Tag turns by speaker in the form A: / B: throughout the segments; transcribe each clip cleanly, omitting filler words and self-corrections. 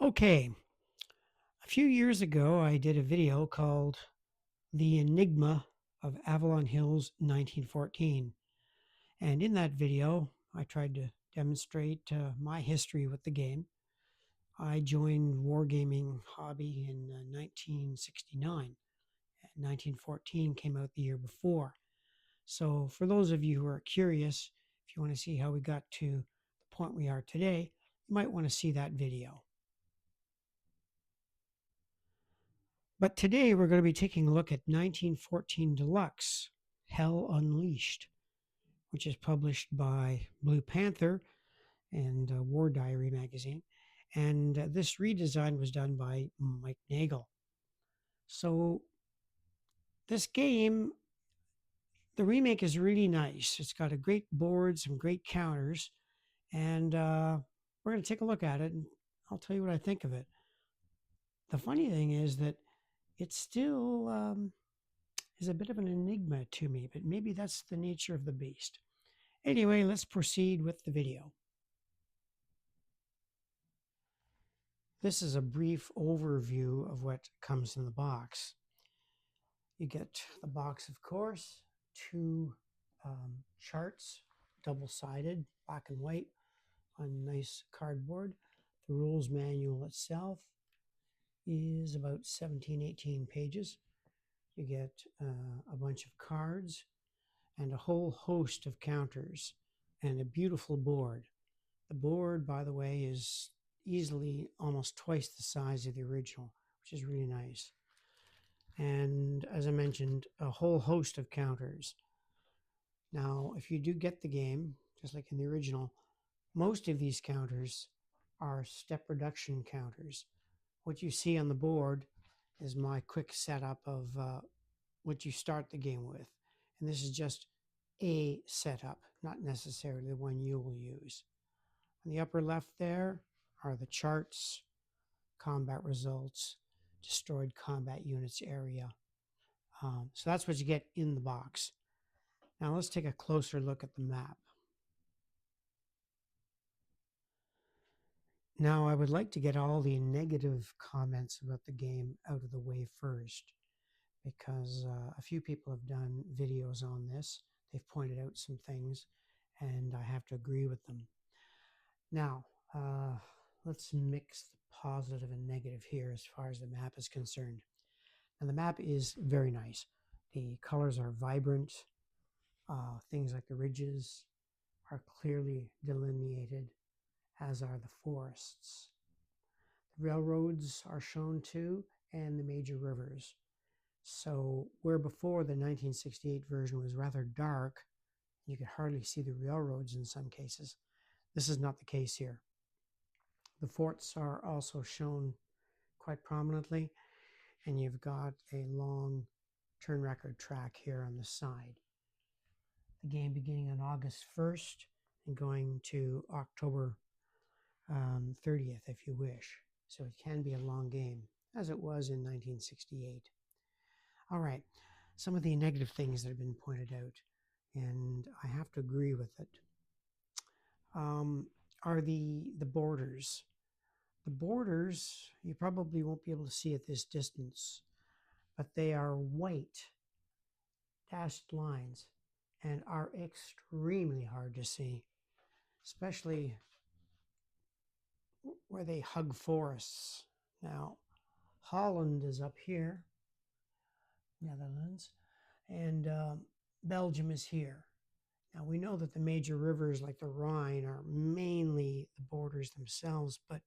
A: Okay, a few years ago, I did a video called The Enigma of Avalon Hill's 1914. And in that video, I tried to demonstrate my history with the game. I joined wargaming hobby in 1969. 1914 came out the year before. So, for those of you who are curious, if you want to see how we got to the point we are today, you might want to see that video. But today we're going to be taking a look at 1914 Deluxe, Hell Unleashed, which is published by Blue Panther and War Diary magazine. And this redesign was done by Mike Nagel. So this game, the remake is really nice. It's got a great board, some great counters, and we're going to take a look at it and I'll tell you what I think of it. The funny thing is that it's still is a bit of an enigma to me, but maybe that's the nature of the beast. Anyway, let's proceed with the video. This is a brief overview of what comes in the box. You get the box, of course, two charts, double-sided, black and white, on nice cardboard. The rules manual itself is about 17, 18 pages. You get a bunch of cards and a whole host of counters and a beautiful board. The board, by the way, is easily almost twice the size of the original, which is really nice. And as I mentioned, a whole host of counters. Now, if you do get the game, just like in the original, most of these counters are step reduction counters. What you see on the board is my quick setup of what you start the game with. And this is just a setup, not necessarily the one you will use. On the upper left there are the charts, combat results, destroyed combat units area. So that's what you get in the box. Now let's take a closer look at the map. Now I would like to get all the negative comments about the game out of the way first, because a few people have done videos on this. They've pointed out some things, and I have to agree with them. Now, let's mix the positive and negative here as far as the map is concerned. And the map is very nice. The colors are vibrant. Things like the ridges are clearly delineated, as are the forests. The railroads are shown too, and the major rivers. So where before the 1968 version was rather dark, you could hardly see the railroads in some cases, this is not the case here. The forts are also shown quite prominently, and you've got a long turn record track here on the side. The game beginning on August 1st and going to October 30th if you wish. So it can be a long game, as it was in 1968. All right, some of the negative things that have been pointed out, and I have to agree with it, are the borders. The borders, you probably won't be able to see at this distance, but they are white dashed lines and are extremely hard to see, especially where they hug forests. Now, Holland is up here, Netherlands, and Belgium is here. Now, we know that the major rivers like the Rhine are mainly the borders themselves, but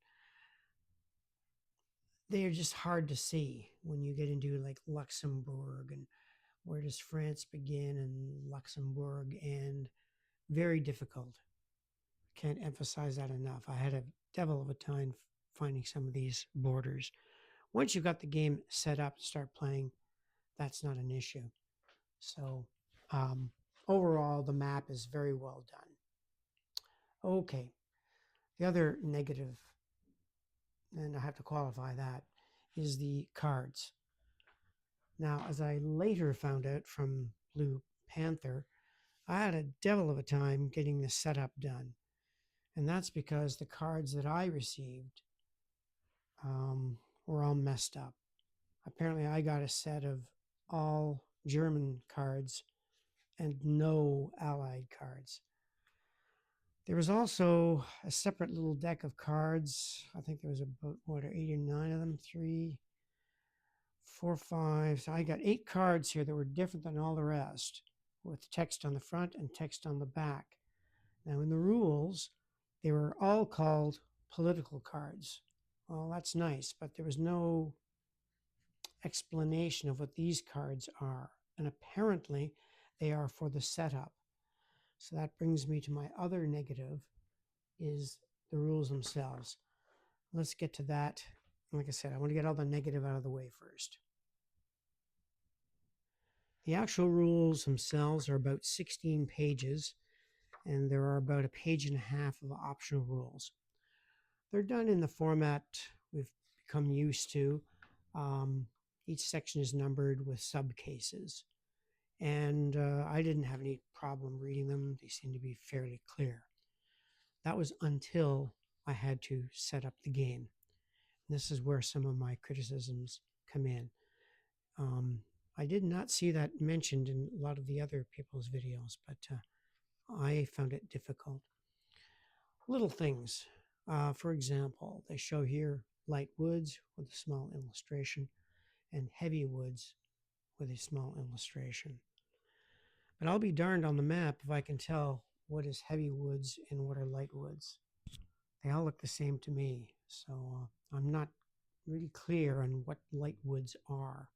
A: they are just hard to see when you get into like Luxembourg and where does France begin and Luxembourg end. Very difficult. Can't emphasize that enough. I had a devil of a time finding some of these borders. Once you've got the game set up to start playing, that's not an issue. So overall, the map is very well done. Okay, the other negative, and I have to qualify that, is the cards. Now, as I later found out from Blue Panther, I had a devil of a time getting the setup done. And that's because the cards that I received were all messed up. Apparently, I got a set of all German cards and no Allied cards. There was also a separate little deck of cards. I think there was about, 8 or 9 of them? 3, 4, 5. So I got 8 cards here that were different than all the rest, with text on the front and text on the back. Now, in the rules, they were all called political cards. Well, that's nice, but there was no explanation of what these cards are. And apparently, they are for the setup. So that brings me to my other negative, is the rules themselves. Let's get to that. Like I said, I want to get all the negative out of the way first. The actual rules themselves are about 16 pages, and there are about a page and a half of optional rules. They're done in the format we've become used to. Each section is numbered with subcases, and I didn't have any problem reading them. They seem to be fairly clear. That was until I had to set up the game. This is where some of my criticisms come in. I did not see that mentioned in a lot of the other people's videos, but I found it difficult. Little things. For example, they show here light woods with a small illustration and heavy woods with a small illustration. But I'll be darned on the map if I can tell what is heavy woods and what are light woods. They all look the same to me, so I'm not really clear on what light woods are.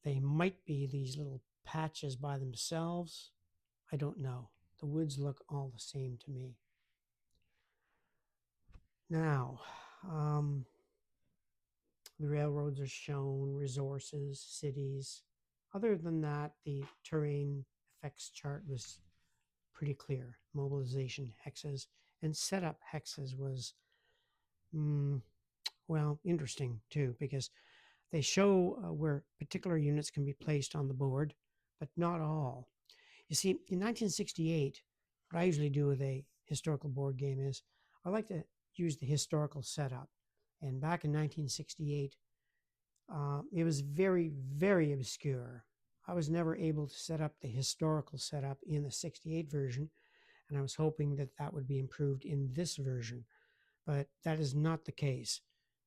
A: They might be these little patches by themselves. I don't know. The woods look all the same to me. Now, the railroads are shown, resources, cities. Other than that, the terrain effects chart was pretty clear. Mobilization hexes and setup hexes was, well, interesting too, because they show where particular units can be placed on the board, but not all. You see, in 1968, what I usually do with a historical board game is I like to use the historical setup. And back in 1968, it was very, very obscure. I was never able to set up the historical setup in the 68 version, and I was hoping that that would be improved in this version. But that is not the case.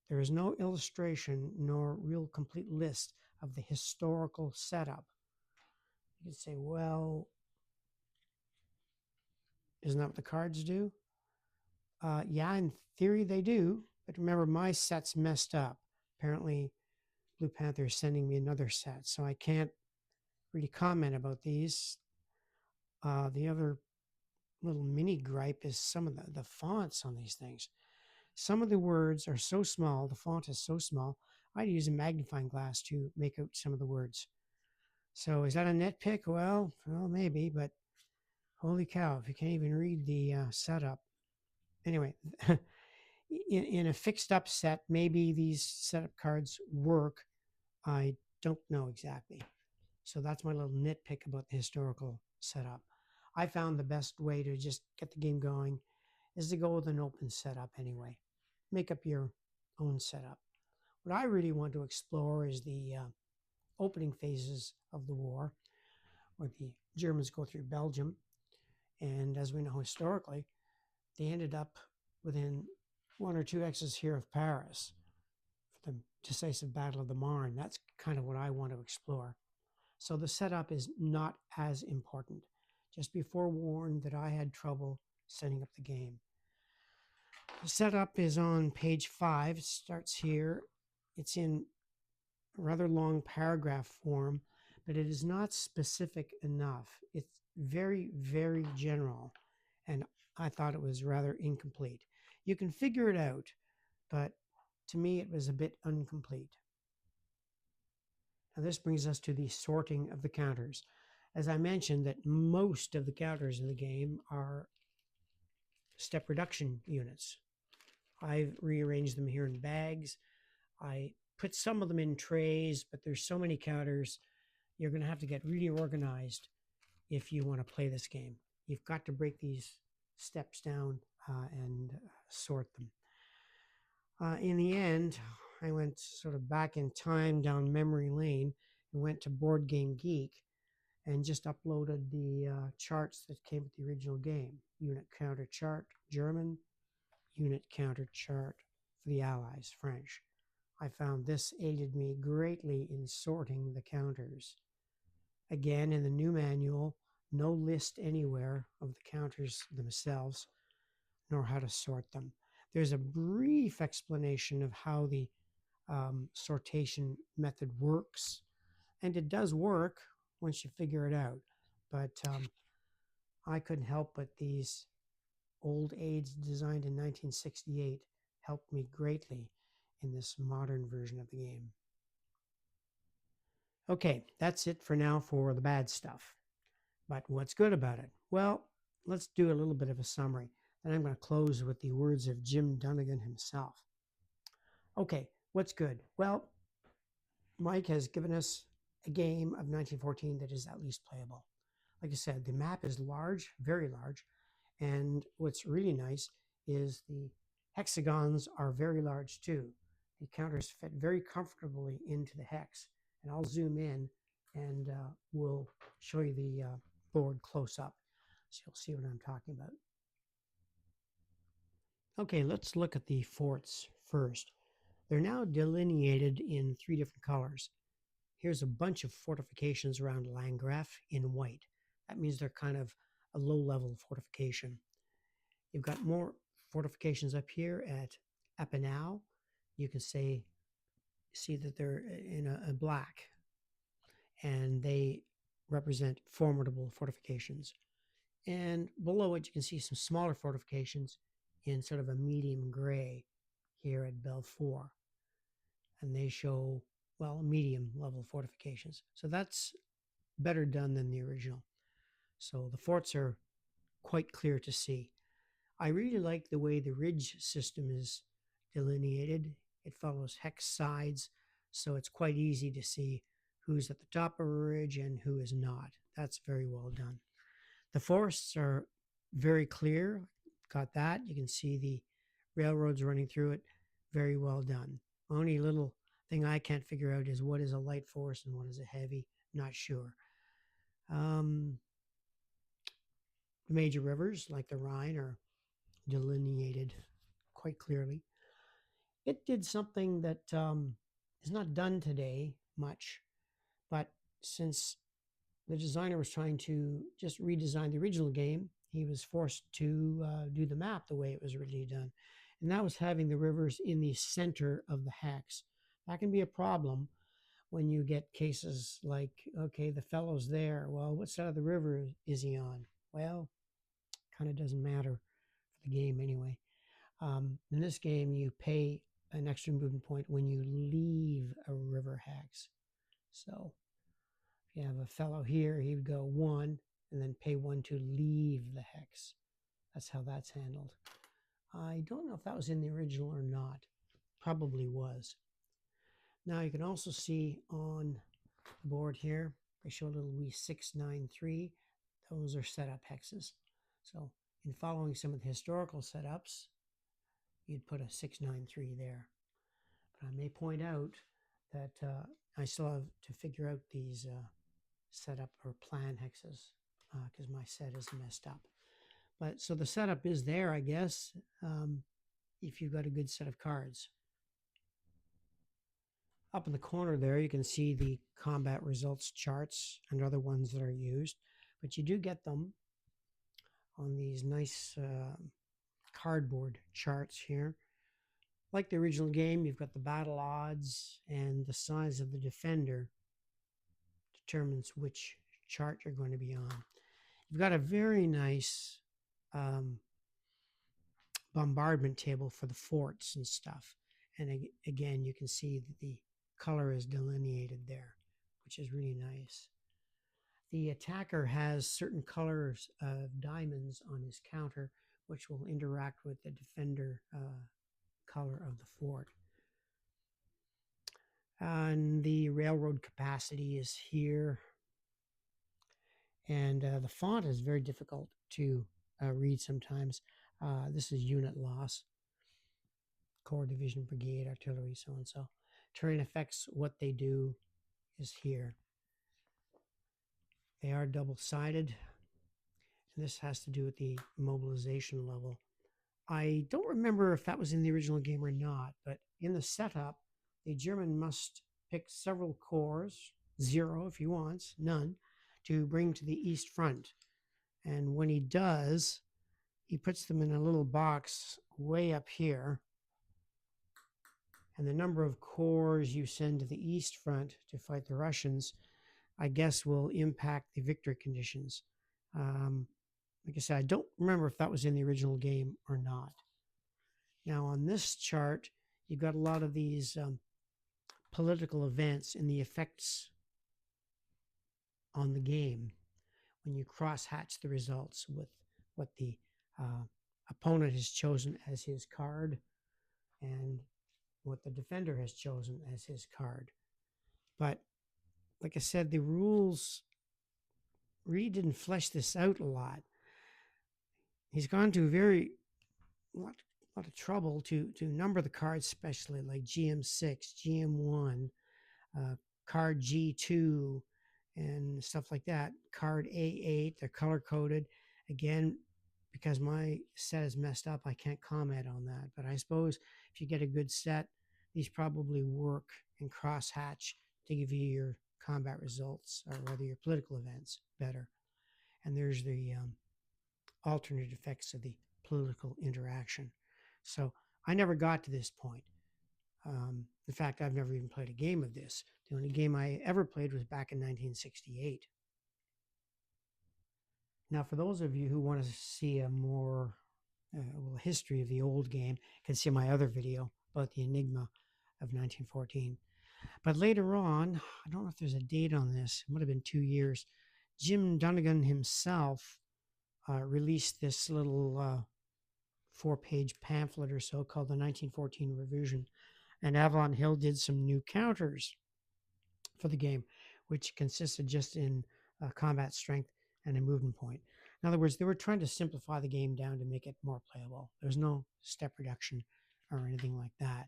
A: There is no illustration nor real complete list of the historical setup. You could say, well, isn't that what the cards do? Yeah, in theory they do, but remember my set's messed up. Apparently Blue Panther is sending me another set, so I can't really comment about these. The other little mini gripe is some of the fonts on these things. Some of the words are so small, the font is so small, I'd use a magnifying glass to make out some of the words. So is that a nitpick? Well, maybe, but holy cow, if you can't even read the setup. Anyway, in a fixed up set, maybe these setup cards work. I don't know exactly. So that's my little nitpick about the historical setup. I found the best way to just get the game going is to go with an open setup anyway. Make up your own setup. What I really want to explore is the opening phases of the war, where the Germans go through Belgium. And as we know historically, they ended up within 1 or 2 X's here of Paris for the decisive Battle of the Marne. That's kind of what I want to explore. So the setup is not as important. Just be forewarned that I had trouble setting up the game. The setup is on page 5. It starts here. It's in rather long paragraph form, but it is not specific enough. It's very, very general, and I thought it was rather incomplete. You can figure it out, but to me it was a bit incomplete. Now this brings us to the sorting of the counters. As I mentioned, that most of the counters in the game are step reduction units. I've rearranged them here in bags. I put some of them in trays, but there's so many counters, you're going to have to get really organized if you want to play this game. You've got to break these steps down and sort them. In the end, I went sort of back in time down memory lane and went to Board Game Geek and just uploaded the charts that came with the original game. Unit counter chart, German, unit counter chart for the Allies, French. I found this aided me greatly in sorting the counters. Again, in the new manual, no list anywhere of the counters themselves, nor how to sort them. There's a brief explanation of how the sortation method works, and it does work once you figure it out. But I couldn't help but these old aids designed in 1968 helped me greatly in this modern version of the game. Okay, that's it for now for the bad stuff. But what's good about it? Well, let's do a little bit of a summary. And I'm going to close with the words of Jim Dunnigan himself. Okay, what's good? Well, Mike has given us a game of 1914 that is at least playable. Like I said, the map is large, very large. And what's really nice is the hexagons are very large too. The counters fit very comfortably into the hex. And I'll zoom in and we'll show you the board close up so you'll see what I'm talking about. Okay, let's look at the forts first. They're now delineated in 3 different colors. Here's a bunch of fortifications around Landgraf in white. That means they're kind of a low-level fortification. You've got more fortifications up here at Epinal. You can see that they're in a black, and they represent formidable fortifications. And below it, you can see some smaller fortifications in sort of a medium gray here at Belfort. And they show, well, medium level fortifications. So that's better done than the original. So the forts are quite clear to see. I really like the way the ridge system is delineated. It follows hex sides, so it's quite easy to see who's at the top of a ridge and who is not. That's very well done. The forests are very clear. Got that. You can see the railroads running through it. Very well done. Only little thing I can't figure out is what is a light forest and what is a heavy. Not sure. The major rivers like the Rhine are delineated quite clearly. It did something that is not done today much, but since the designer was trying to just redesign the original game, he was forced to do the map the way it was originally done. And that was having the rivers in the center of the hex. That can be a problem when you get cases like, okay, the fellow's there. Well, what side of the river is he on? Well, kind of doesn't matter for the game anyway. In this game, you pay an extra movement point when you leave a river hex. So if you have a fellow here, he would go 1 and then pay 1 to leave the hex. That's how that's handled. I don't know if that was in the original or not. Probably was. Now you can also see on the board here, they show a little wee 693. Those are setup hexes. So in following some of the historical setups, you'd put a 693 there. But I may point out that I still have to figure out these setup or plan hexes because my set is messed up. But so the setup is there, I guess, if you've got a good set of cards. Up in the corner there, you can see the combat results charts and other ones that are used, but you do get them on these nice cardboard charts here. Like the original game, you've got the battle odds, and the size of the defender determines which chart you're going to be on. You've got a very nice bombardment table for the forts and stuff. And again, you can see that the color is delineated there, which is really nice. The attacker has certain colors of diamonds on his counter, which will interact with the defender color of the fort. And the railroad capacity is here. And the font is very difficult to read sometimes. This is unit loss. Corps, Division, Brigade, Artillery, so and so. Terrain effects, what they do is here. They are double-sided, and this has to do with the mobilization level. I don't remember if that was in the original game or not, but in the setup, the German must pick several corps, 0 if he wants, none, to bring to the East Front. And when he does, he puts them in a little box way up here. And the number of corps you send to the East Front to fight the Russians, I guess, will impact the victory conditions. Like I said, I don't remember if that was in the original game or not. Now, on this chart, you've got a lot of these political events and the effects on the game when you cross-hatch the results with what the opponent has chosen as his card and what the defender has chosen as his card. But like I said, the rules really didn't flesh this out a lot. He's gone to a lot of trouble to number the cards, especially like GM6, GM1, card G2, and stuff like that. Card A8, they're color coded. Again, because my set is messed up, I can't comment on that. But I suppose if you get a good set, these probably work and cross-hatch to give you your combat results, or rather your political events, better. And there's the alternate effects of the political interaction. So I never got to this point. In fact, I've never even played a game of this. The only game I ever played was back in 1968. Now, for those of you who want to see a more history of the old game, you can see my other video about the Enigma of 1914. But later on, I don't know if there's a date on this, it would have been 2 years, Jim Dunnigan himself released this little 4-page pamphlet or so called the 1914 Revision. And Avalon Hill did some new counters for the game, which consisted just in combat strength and a movement point. In other words, they were trying to simplify the game down to make it more playable. There's no step reduction or anything like that.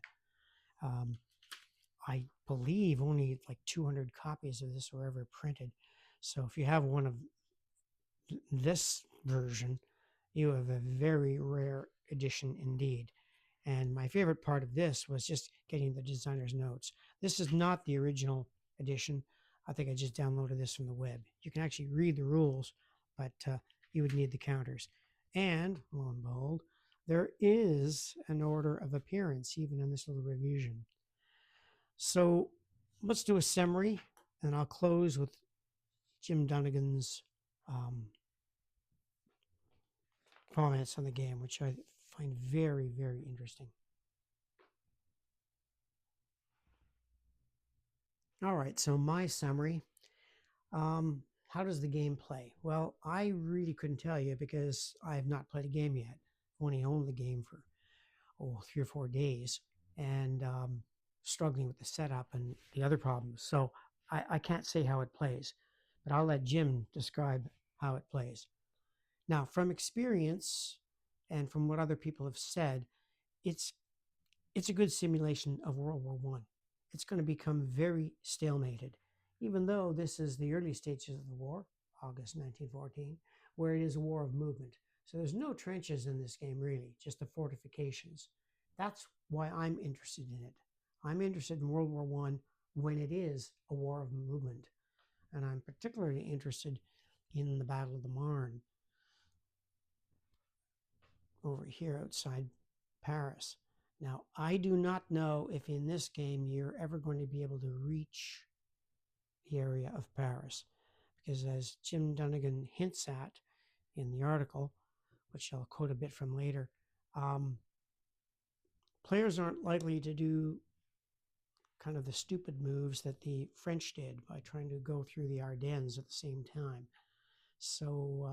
A: I believe only like 200 copies of this were ever printed. So if you have one of this version, you have a very rare edition indeed. And my favorite part of this was just getting the designer's notes. This is not the original edition. I think I just downloaded this from the web. You can actually read the rules, but you would need the counters. And lo and behold, there is an order of appearance even in this little revision. So let's do a summary, and I'll close with Jim Dunnigan's comments on the game, which I find very, very interesting. All right, so my summary. How does the game play? Well, I really couldn't tell you because I have not played a game yet. I've only owned the game for 3 or 4 days, and struggling with the setup and the other problems. So I can't say how it plays, but I'll let Jim describe how it plays. Now, from experience and from what other people have said, it's a good simulation of World War I. It's going to become very stalemated, even though this is the early stages of the war, August 1914, where it is a war of movement. So there's no trenches in this game, really, just the fortifications. That's why I'm interested in it. I'm interested in World War I when it is a war of movement. And I'm particularly interested in the Battle of the Marne over here outside Paris. Now, I do not know if in this game you're ever going to be able to reach the area of Paris, because as Jim Dunnigan hints at in the article, which I'll quote a bit from later, players aren't likely to do kind of the stupid moves that the French did by trying to go through the Ardennes at the same time. So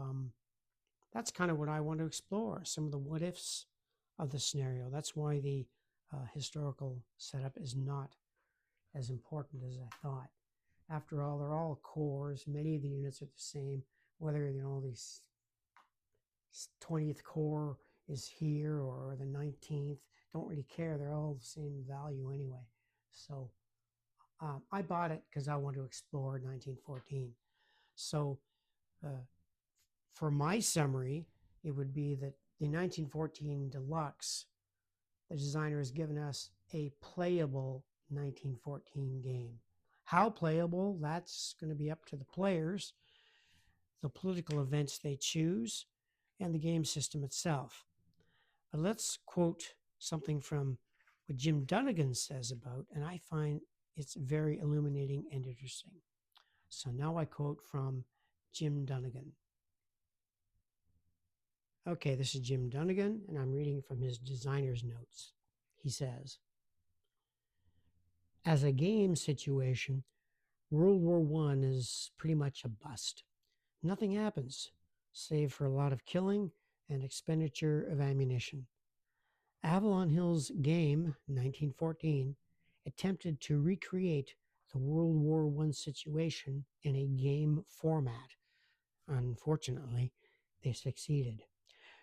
A: that's kind of what I want to explore, some of the what ifs of the scenario. That's why the historical setup is not as important as I thought. After all, they're all corps. Many of the units are the same, whether these 20th Corps is here or the 19th, don't really care. They're all the same value anyway. So I bought it because I want to explore 1914. So uh, for my summary, it would be that the 1914 Deluxe, the designer has given us a playable 1914 game. How playable, that's going to be up to the players, the political events they choose, and the game system itself. But let's quote something from what Jim Dunnigan says about, and I find it's very illuminating and interesting. So now I quote from Jim Dunnigan. Okay, this is Jim Dunnigan, and I'm reading from his designer's notes. He says, as a game situation, World War I is pretty much a bust. Nothing happens, save for a lot of killing and expenditure of ammunition. Avalon Hill's game, 1914, attempted to recreate the World War I situation in a game format. Unfortunately, they succeeded.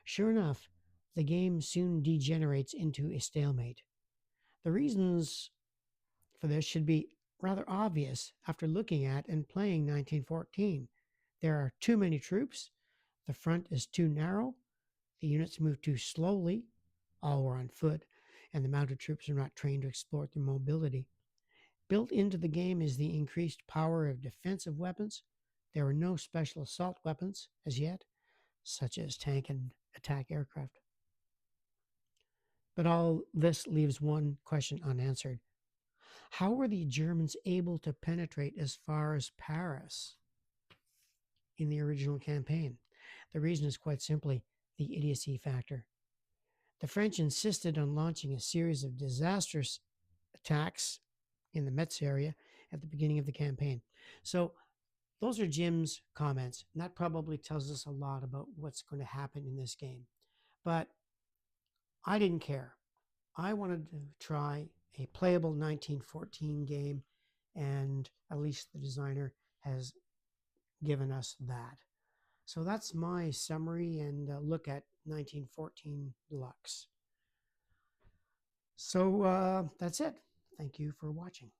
A: Sure enough, the game soon degenerates into a stalemate. The reasons for this should be rather obvious after looking at and playing 1914. There are too many troops, the front is too narrow, the units move too slowly, all were on foot, and the mounted troops are not trained to exploit their mobility. Built into the game is the increased power of defensive weapons. There are no special assault weapons as yet, such as tank and attack aircraft. But all this leaves one question unanswered. How were the Germans able to penetrate as far as Paris in the original campaign? The reason is quite simply the idiocy factor. The French insisted on launching a series of disastrous attacks in the Metz area at the beginning of the campaign. So those are Jim's comments, and that probably tells us a lot about what's going to happen in this game. But I didn't care. I wanted to try a playable 1914 game, and at least the designer has given us that. So that's my summary and look at 1914 Deluxe. So that's it. Thank you for watching.